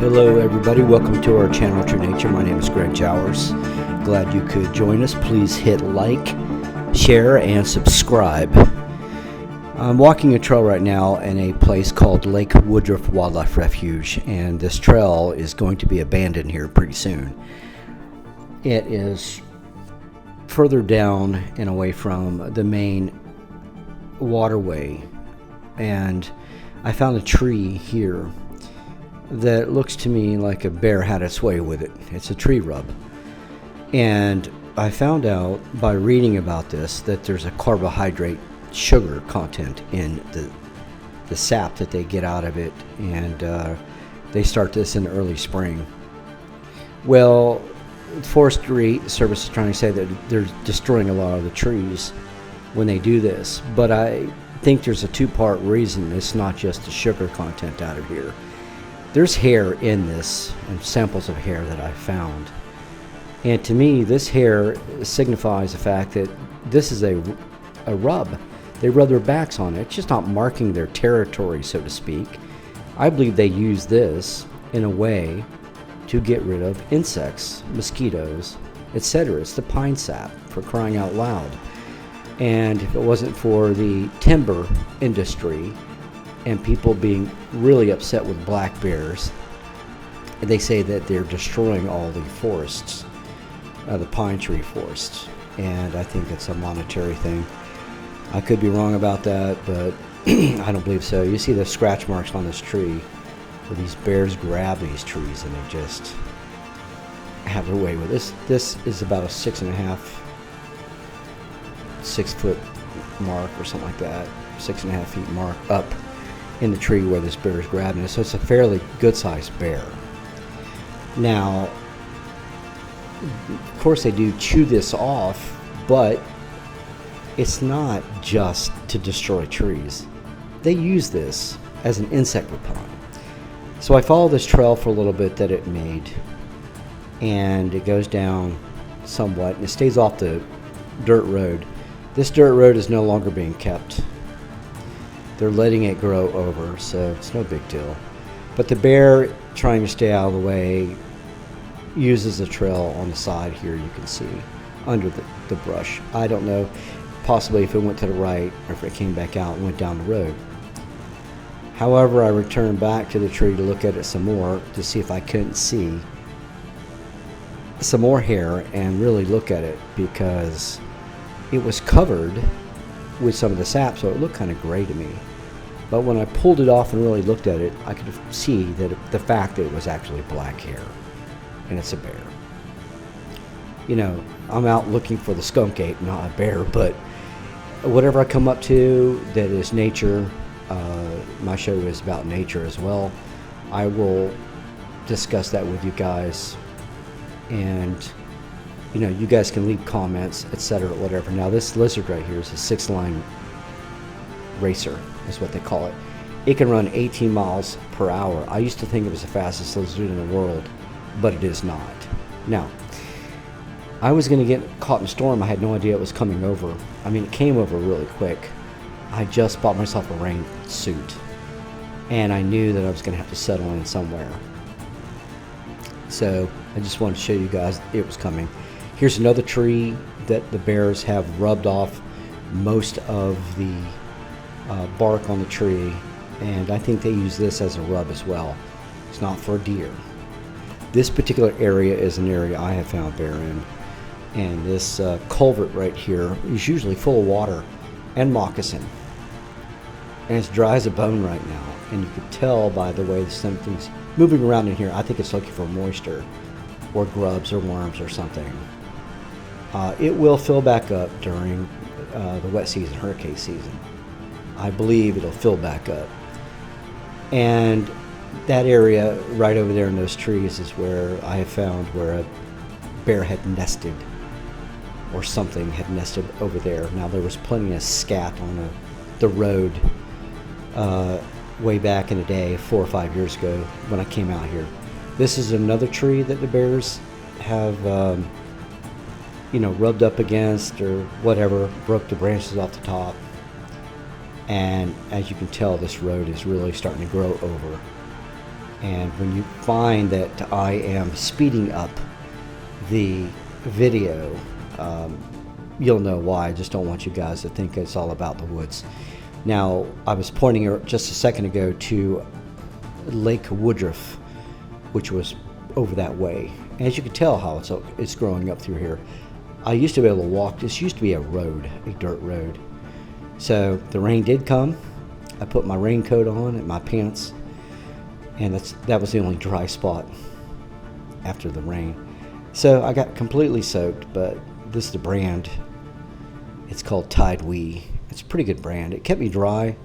Hello everybody, welcome to our channel True Nature. My name is Greg Jowers. Glad you could join us. Please hit like, share, and subscribe. I'm walking a trail right now in a place called Lake Woodruff Wildlife Refuge, and this trail is going to be abandoned here pretty soon. It is further down and away from the main waterway, and I found a tree here that looks to me like a bear had its way with it. It's a tree rub. And I found out by reading about this that there's a carbohydrate sugar content in the sap that they get out of it, and they start this in the early spring. Well, the Forestry Service is trying to say that they're destroying a lot of the trees when they do this, but I think there's a two-part reason. It's not just the sugar content out of here. There's hair in this, and samples of hair that I found. And to me, this hair signifies the fact that this is a rub. They rub their backs on it. It's just not marking their territory, so to speak. I believe they use this in a way to get rid of insects, mosquitoes, etc. It's the pine sap, for crying out loud. And if it wasn't for the timber industry and people being really upset with black bears, they say that they're destroying all the forests, the pine tree forests, and I think it's a monetary thing. I could be wrong about that, but I don't believe so. You see the scratch marks on this tree where these bears grab these trees and they just have their way with this. This is about a 6 foot mark or something like that, 6.5 feet mark up in the tree where this bear is grabbing it. So it's a fairly good sized bear. Now, of course they do chew this off, but it's not just to destroy trees. They use this as an insect repellent. So I followed this trail for a little bit that it made, and it goes down somewhat, and it stays off the dirt road. This dirt road is no longer being kept. They're letting it grow over, so it's no big deal. But the bear, trying to stay out of the way, uses the trail on the side here, you can see, under the brush. I don't know, possibly if it went to the right or if it came back out and went down the road. However, I returned back to the tree to look at it some more to see if I couldn't see some more hair and really look at it, because it was covered with some of the sap, so it looked kind of gray to me. But when I pulled it off and really looked at it, I could see that the fact that it was actually black hair, and it's a bear. You know, I'm out looking for the skunk ape, not a bear, but whatever I come up to that is nature, my show is about nature as well. I will discuss that with you guys, and you know, you guys can leave comments, etc., whatever. Now, this lizard right here is a 6-line racer, is what they call it. It can run 18 miles per hour. I used to think it was the fastest lizard in the world, but it is not. Now, I was going to get caught in a storm. I had no idea it was coming over. I mean, it came over really quick. I just bought myself a rain suit, and I knew that I was going to have to settle in somewhere. So I just wanted to show you guys it was coming. Here's another tree that the bears have rubbed off most of the bark on the tree, and I think they use this as a rub as well. It's not for deer. This particular area is an area I have found bear in, and this culvert right here is usually full of water and moccasin, and it's dry as a bone right now, and you could tell by the way something's moving around in here. I think it's looking for moisture or grubs or worms or something. It will fill back up during the wet season, hurricane season. I believe it'll fill back up. And that area right over there in those trees is where I have found where a bear had nested, or something had nested over there. Now, there was plenty of scat on the road way back in the day, 4 or 5 years ago when I came out here. This is another tree that the bears have rubbed up against or whatever, broke the branches off the top. And as you can tell, this road is really starting to grow over. And when you find that I am speeding up the video, you'll know why. I just don't want you guys to think it's all about the woods. Now, I was pointing just a second ago to Lake Woodruff, which was over that way. As you can tell how it's growing up through here. I used to be able to walk. This used to be a road, a dirt road. So the rain did come. I put my raincoat on and my pants, and that was the only dry spot after the rain. So I got completely soaked, but this is the brand. It's called Tide Wee. It's a pretty good brand. It kept me dry,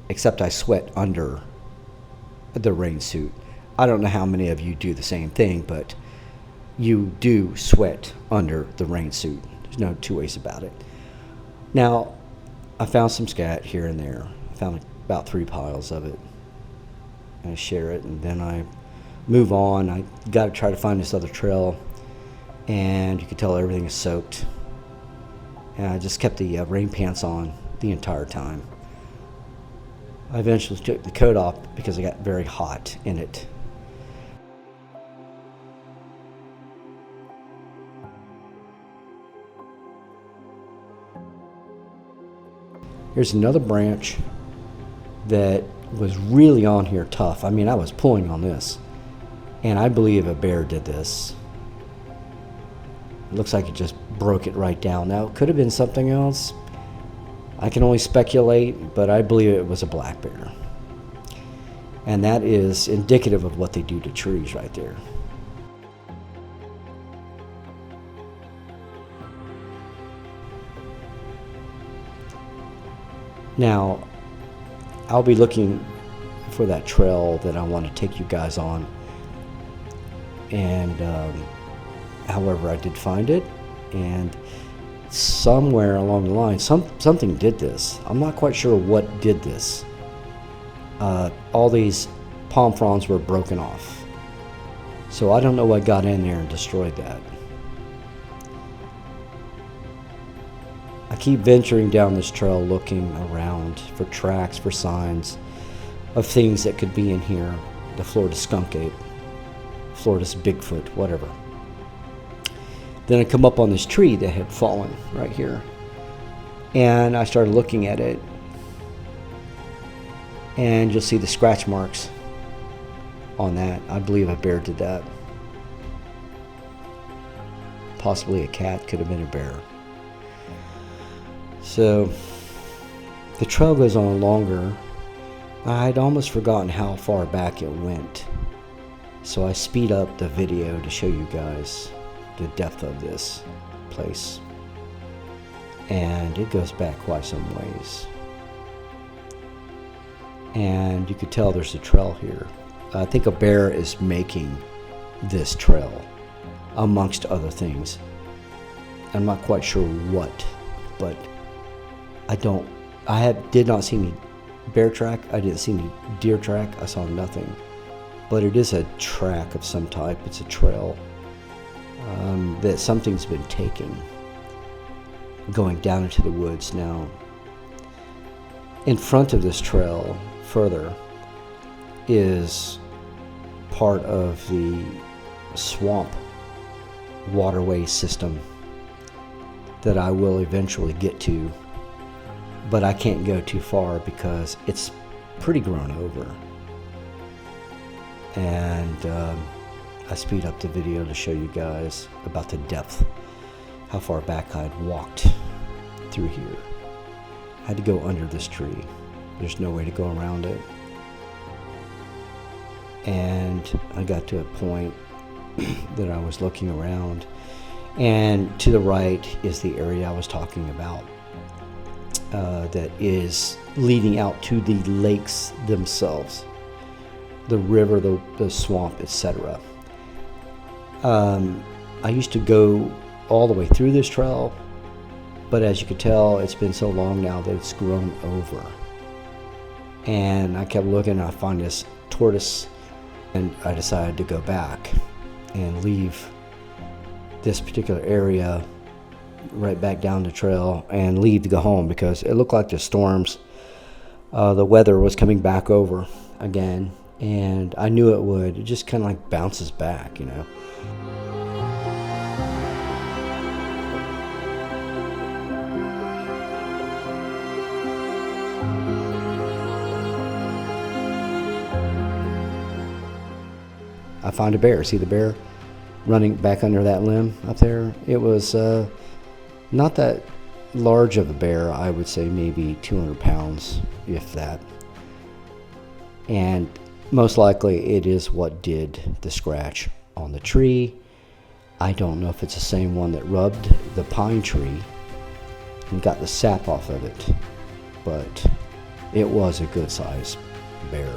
except I sweat under the rain suit. I don't know how many of you do the same thing, but you do sweat under the rain suit. There's no two ways about it. Now, I found some scat here and there. I found about 3 piles of it. I share it, and then I move on. I got to try to find this other trail, and you can tell everything is soaked. And I just kept the rain pants on the entire time. I eventually took the coat off because I got very hot in it. Here's another branch that was really on here tough. I mean, I was pulling on this, and I believe a bear did this. It looks like it just broke it right down. Now, it could have been something else. I can only speculate, but I believe it was a black bear. And that is indicative of what they do to trees right there. Now, I'll be looking for that trail that I want to take you guys on. And however, I did find it, and somewhere along the line, something did this. I'm not quite sure what did this. All these palm fronds were broken off. So I don't know what got in there and destroyed that. I keep venturing down this trail looking around for tracks, for signs of things that could be in here. The Florida skunk ape, Florida's Bigfoot, whatever. Then I come up on this tree that had fallen right here, and I started looking at it, and you'll see the scratch marks on that. I believe a bear did that. Possibly a cat, could have been a bear. So the trail goes on longer. I'd almost forgotten how far back it went, so I speed up the video to show you guys the depth of this place, and it goes back quite some ways. And you could tell there's a trail here. I think a bear is making this trail, amongst other things. I'm not quite sure what, but did not see any bear track. I didn't see any deer track. I saw nothing, but it is a track of some type. It's a trail that something's been taking, going down into the woods. Now, in front of this trail further is part of the swamp waterway system that I will eventually get to, but I can't go too far because it's pretty grown over. And I speed up the video to show you guys about the depth, how far back I'd walked through here. I had to go under this tree. There's no way to go around it. And I got to a point that I was looking around, and to the right is the area I was talking about, that is leading out to the lakes themselves, the river, the swamp, etc. I used to go all the way through this trail, but as you can tell, it's been so long now that it's grown over. And I kept looking, and I found this tortoise, and I decided to go back and leave this particular area right back down the trail and leave to go home, because it looked like the storms, the weather was coming back over again, And I knew it would. It just kind of like bounces back, you know. I found a bear. See the bear running back under that limb up there? It was not that large of a bear. I would say maybe 200 pounds, if that. And most likely it is what did the scratch on the tree. I don't know if it's the same one that rubbed the pine tree and got the sap off of it, but it was a good sized bear.